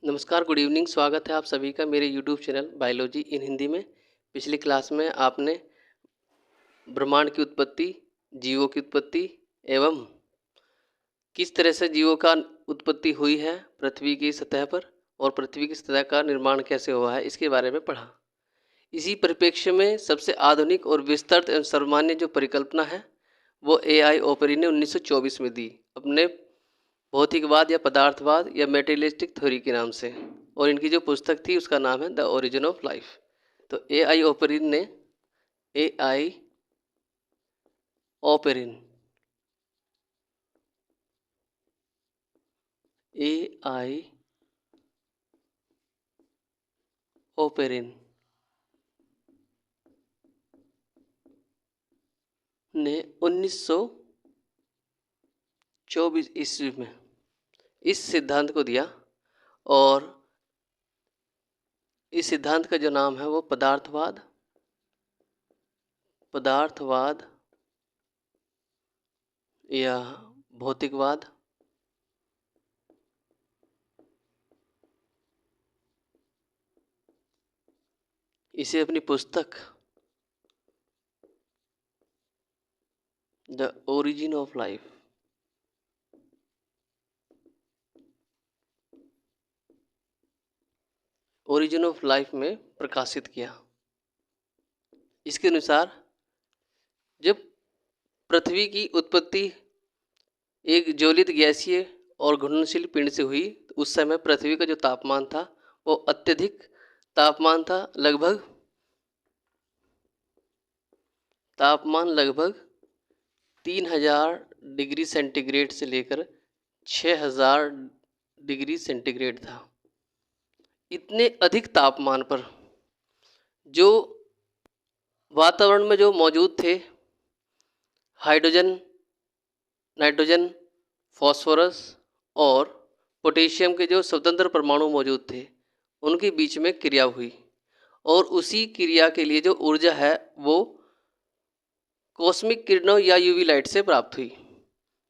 नमस्कार, good evening. स्वागत है आप सभी का मेरे यूट्यूब चैनल बायोलॉजी इन हिंदी में। पिछली क्लास में आपने ब्रह्मांड की उत्पत्ति, जीवों की उत्पत्ति एवं किस तरह से जीवों का उत्पत्ति हुई है पृथ्वी की सतह पर और पृथ्वी की सतह का निर्माण कैसे हुआ है, इसके बारे में पढ़ा। इसी परिप्रेक्ष्य में सबसे आधुनिक और विस्तृत एवं सर्वमान्य जो परिकल्पना है वो ए.आई. ओपेरी ने 1924 में दी, अपने भौतिकवाद या पदार्थवाद या मेटेरियलिस्टिक थ्योरी के नाम से। और इनकी जो पुस्तक थी उसका नाम है द ओरिजिन ऑफ लाइफ। तो ए.आई. ओपेरिन ने ए.आई. Oparin AI. ओपेरिन ने 1924 ईस्वी में इस सिद्धांत को दिया और इस सिद्धांत का जो नाम है वो पदार्थवाद या भौतिकवाद इसे अपनी पुस्तक द ओरिजिन ऑफ लाइफ में प्रकाशित किया। इसके अनुसार जब पृथ्वी की उत्पत्ति एक ज्वलित गैसीय और घूर्णनशील पिंड से हुई तो उस समय पृथ्वी का जो तापमान था वो अत्यधिक तापमान था। लगभग 3000 डिग्री सेंटीग्रेड से लेकर 6000 डिग्री सेंटीग्रेड था। इतने अधिक तापमान पर जो वातावरण में जो मौजूद थे हाइड्रोजन, नाइट्रोजन, फास्फोरस और पोटेशियम के जो स्वतंत्र परमाणु मौजूद थे उनके बीच में क्रिया हुई और उसी क्रिया के लिए जो ऊर्जा है वो कॉस्मिक किरणों या यूवी लाइट से प्राप्त हुई।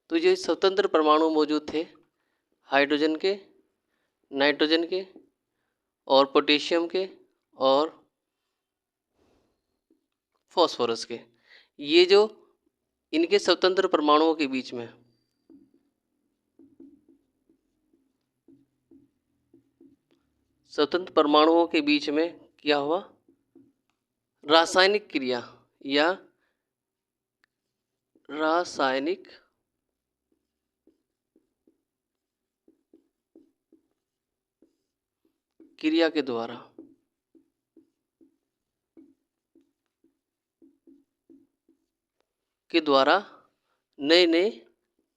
तो ये स्वतंत्र परमाणु मौजूद थे हाइड्रोजन के, नाइट्रोजन के और पोटेशियम के और फास्फोरस के। ये जो इनके स्वतंत्र परमाणुओं के बीच में क्या हुआ? रासायनिक क्रिया या रासायनिक क्रिया के द्वारा नए नए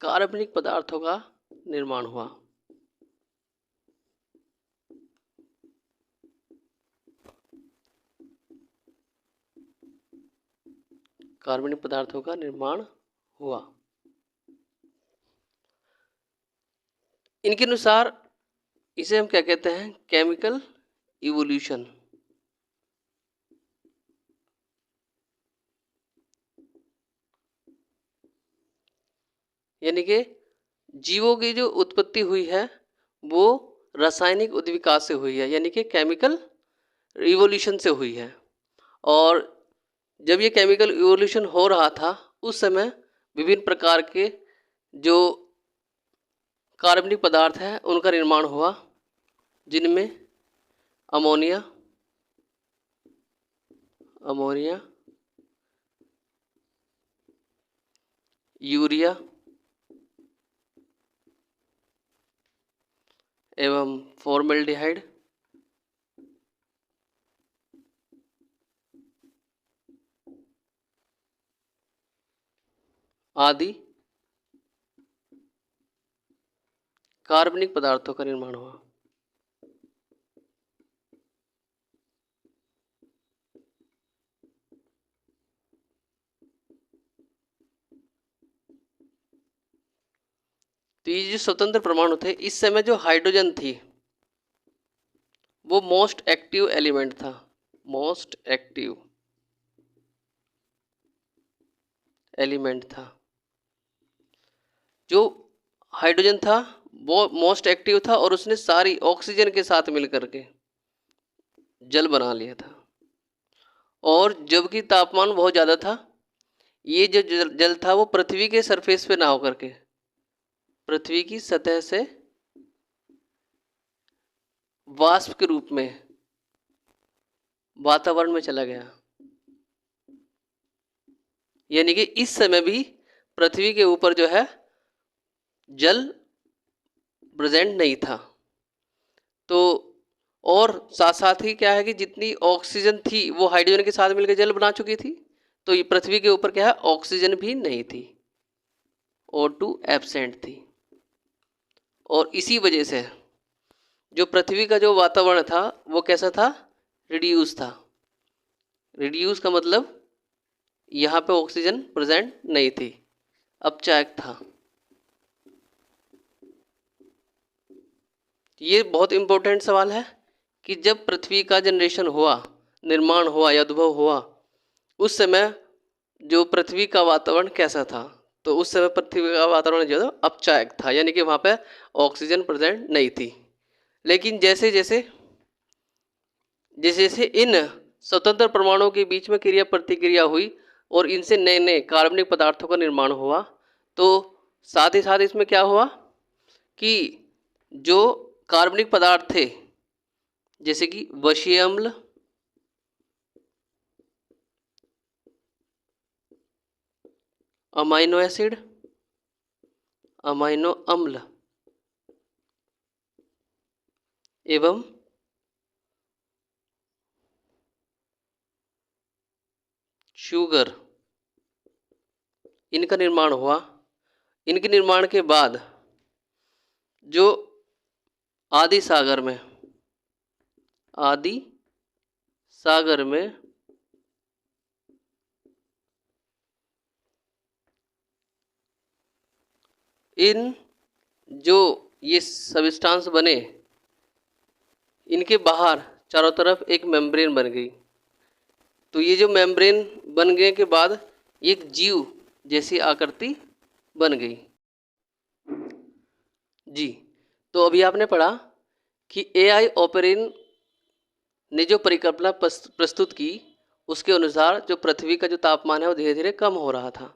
कार्बनिक पदार्थों का निर्माण हुआ। कार्बनिक पदार्थों का निर्माण हुआ। इनके अनुसार इसे हम क्या कहते हैं? Chemical evolution. यानी कि जीवों की जो उत्पत्ति हुई है वो रासायनिक उद्विकास से हुई है, यानी कि केमिकल इवोल्यूशन से हुई है। और जब ये केमिकल इवोल्यूशन हो रहा था उस समय विभिन्न प्रकार के जो कार्बनिक पदार्थ हैं उनका निर्माण हुआ, जिनमें अमोनिया, यूरिया एवं फॉर्मेल्डिहाइड आदि कार्बनिक पदार्थों का निर्माण हुआ। तो ये जो स्वतंत्र परमाणु थे, इस समय जो हाइड्रोजन थी वो मोस्ट एक्टिव एलिमेंट था। जो हाइड्रोजन था वो मोस्ट एक्टिव था और उसने सारी ऑक्सीजन के साथ मिलकर के जल बना लिया था। और जबकि तापमान बहुत ज़्यादा था, ये जो जल था वो पृथ्वी के सरफेस पे ना होकर के पृथ्वी की सतह से वाष्प के रूप में वातावरण में चला गया। यानी कि इस समय भी पृथ्वी के ऊपर जो है जल प्रेजेंट नहीं था। तो और साथ साथ ही क्या है कि जितनी ऑक्सीजन थी वो हाइड्रोजन के साथ मिलकर जल बना चुकी थी। तो ये पृथ्वी के ऊपर क्या है, ऑक्सीजन भी नहीं थी, O2 एब्सेंट थी। और इसी वजह से जो पृथ्वी का जो वातावरण था वो कैसा था, रिड्यूस था। रिड्यूस का मतलब यहाँ पे ऑक्सीजन प्रेजेंट नहीं थी, अपचायक था। ये बहुत इंपॉर्टेंट सवाल है कि जब पृथ्वी का जनरेशन हुआ, निर्माण हुआ या उद्भव हुआ, उस समय जो पृथ्वी का वातावरण कैसा था। तो उस समय पृथ्वी का वातावरण जो था अपचायक था, यानी कि वहाँ पे ऑक्सीजन प्रेजेंट नहीं थी। लेकिन जैसे जैसे जैसे जैसे इन स्वतंत्र परमाणुओं के बीच में क्रिया प्रतिक्रिया हुई और इनसे नए नए कार्बनिक पदार्थों का निर्माण हुआ, तो साथ ही साथ इसमें क्या हुआ कि जो कार्बनिक पदार्थ थे जैसे कि वशीय अम्ल, अमाइनो एसिड, अमाइनो अम्ल एवं शुगर, इनका निर्माण हुआ। इनके निर्माण के बाद जो आदि सागर में इन जो ये सबस्टांस बने, इनके बाहर चारों तरफ एक मेम्ब्रेन बन गई। तो ये जो मेम्ब्रेन बन गए के बाद एक जीव जैसी आकृति बन गई। जी, तो अभी आपने पढ़ा कि एआई ओपेरिन ने जो परिकल्पना प्रस्तुत की, उसके अनुसार जो पृथ्वी का जो तापमान है वो धीरे धीरे कम हो रहा था,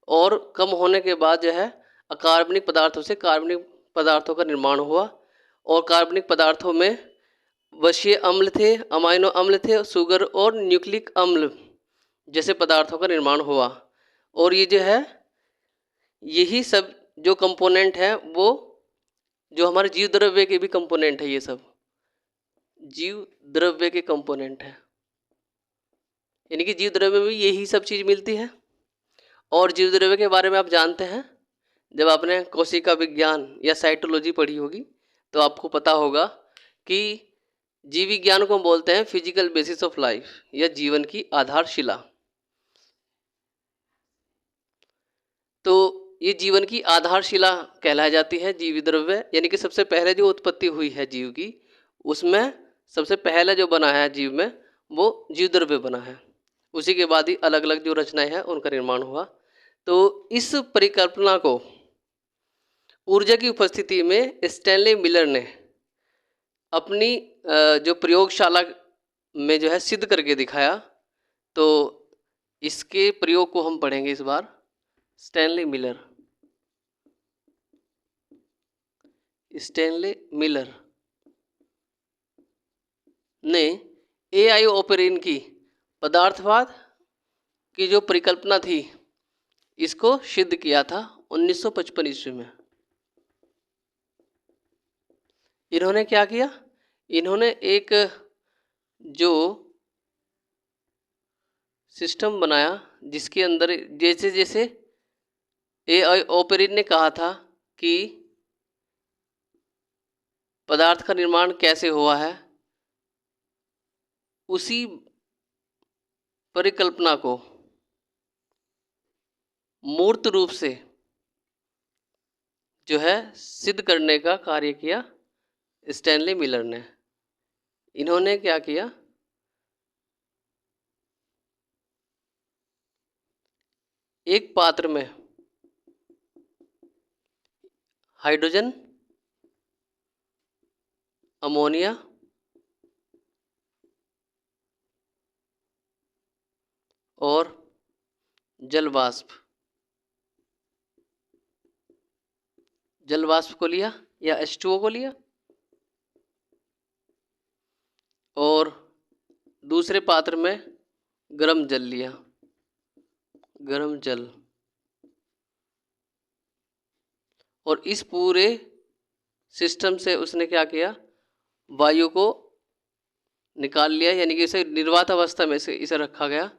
और कम होने के बाद जो है अकार्बनिक पदार्थों से कार्बनिक पदार्थों का निर्माण हुआ। और कार्बनिक पदार्थों में वशीय अम्ल थे, अमाइनो अम्ल थे, शुगर और न्यूक्लिक अम्ल जैसे पदार्थों का निर्माण हुआ। और ये जो है यही सब जो कंपोनेंट है वो जो हमारे जीव द्रव्य के भी कंपोनेंट है, ये सब जीव द्रव्य के कंपोनेंट है, यानी कि जीव द्रव्य में यही सब चीज़ मिलती है। और जीव द्रव्य के बारे में आप जानते हैं, जब आपने कोशिका विज्ञान या साइटोलॉजी पढ़ी होगी तो आपको पता होगा कि जीव विज्ञान को हम बोलते हैं फिजिकल बेसिस ऑफ लाइफ या जीवन की आधारशिला। तो ये जीवन की आधारशिला कहलाई जाती है जीव द्रव्य, यानी कि सबसे पहले जो उत्पत्ति हुई है जीव की, उसमें सबसे पहले जो बना है जीव में वो जीव द्रव्य बना है। उसी के बाद ही अलग अलग जो रचनाएं हैं उनका निर्माण हुआ। तो इस परिकल्पना को ऊर्जा की उपस्थिति में स्टैनली मिलर ने अपनी जो प्रयोगशाला में जो है सिद्ध करके दिखाया। तो इसके प्रयोग को हम पढ़ेंगे इस बार। स्टैनली मिलर ने एआई ओपेरिन की पदार्थवाद की जो परिकल्पना थी इसको सिद्ध किया था 1955 ईस्वी में। इन्होंने क्या किया, इन्होंने एक जो सिस्टम बनाया जिसके अंदर जैसे जैसे एआई ओपेरिन ने कहा था कि पदार्थ का निर्माण कैसे हुआ है, उसी परिकल्पना को मूर्त रूप से जो है सिद्ध करने का कार्य किया स्टैनली मिलर ने। इन्होंने क्या किया, एक पात्र में हाइड्रोजन अमोनिया और जल वाष्प को लिया या H2O को लिया, और दूसरे पात्र में गर्म जल लिया, गर्म जल, और इस पूरे सिस्टम से उसने क्या किया, वायु को निकाल लिया, यानी कि इसे निर्वात अवस्था में से इसे रखा गया,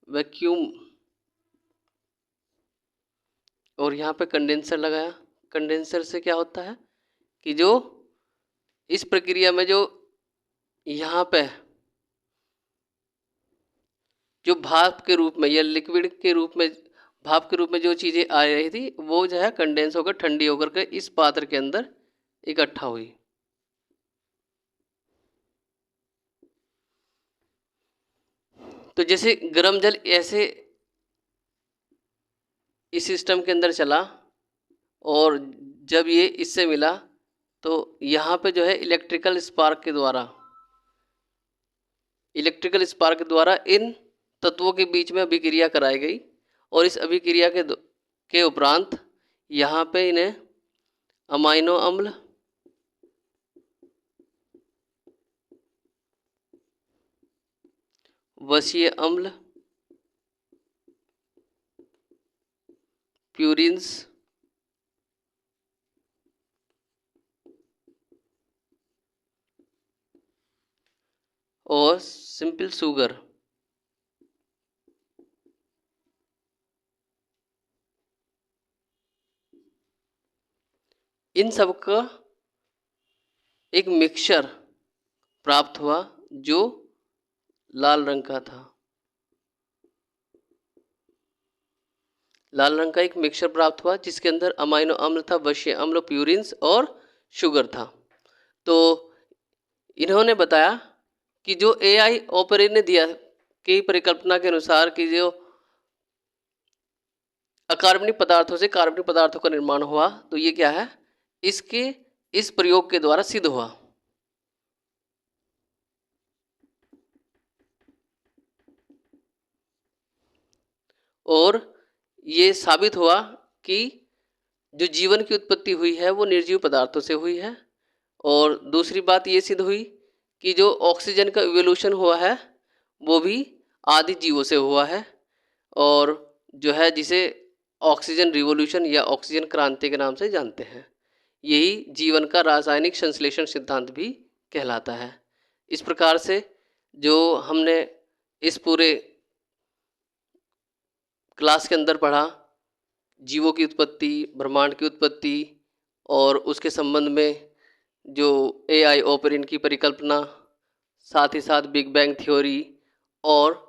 वैक्यूम, और यहाँ पे कंडेंसर लगाया। कंडेंसर से क्या होता है कि जो इस प्रक्रिया में जो यहाँ पे जो भाप के रूप में या लिक्विड के रूप में, भाप के रूप में जो चीज़ें आ रही थी वो जो है कंडेंस होकर ठंडी होकर के इस पात्र के अंदर इकट्ठा हुई। तो जैसे गर्म जल ऐसे इस सिस्टम के अंदर चला, और जब ये इससे मिला तो यहाँ पे जो है इलेक्ट्रिकल स्पार्क के द्वारा इन तत्वों के बीच में अभिक्रिया कराई गई, और इस अभिक्रिया के उपरांत यहाँ पे इन्हें अमाइनो अम्ल, वसीय अम्ल, प्यूरिन्स और सिंपल शुगर, इन सब का एक मिक्सचर प्राप्त हुआ जो लाल रंग का था। लाल रंग का एक मिक्सचर प्राप्त हुआ जिसके अंदर अमाइनो अम्ल था, वसीय अम्ल, प्यूरिन्स और शुगर था। तो इन्होंने बताया कि जो AI ऑपरेट ने दिया की परिकल्पना के अनुसार कि जो अकार्बनिक पदार्थों से कार्बनिक पदार्थों का निर्माण हुआ, तो ये क्या है, इसके इस प्रयोग के द्वारा सिद्ध हुआ। और ये साबित हुआ कि जो जीवन की उत्पत्ति हुई है वो निर्जीव पदार्थों से हुई है। और दूसरी बात ये सिद्ध हुई कि जो ऑक्सीजन का इवोल्यूशन हुआ है वो भी आदि जीवों से हुआ है, और जो है जिसे ऑक्सीजन रिवोल्यूशन या ऑक्सीजन क्रांति के नाम से जानते हैं। यही जीवन का रासायनिक संश्लेषण सिद्धांत भी कहलाता है। इस प्रकार से जो हमने इस पूरे क्लास के अंदर पढ़ा, जीवों की उत्पत्ति, ब्रह्मांड की उत्पत्ति, और उसके संबंध में जो AI ऑपरेंट की परिकल्पना, साथ ही साथ बिग बैंग थ्योरी, और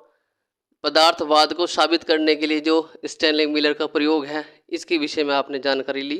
पदार्थवाद को साबित करने के लिए जो स्टैनली मिलर का प्रयोग है, इसके विषय में आपने जानकारी ली।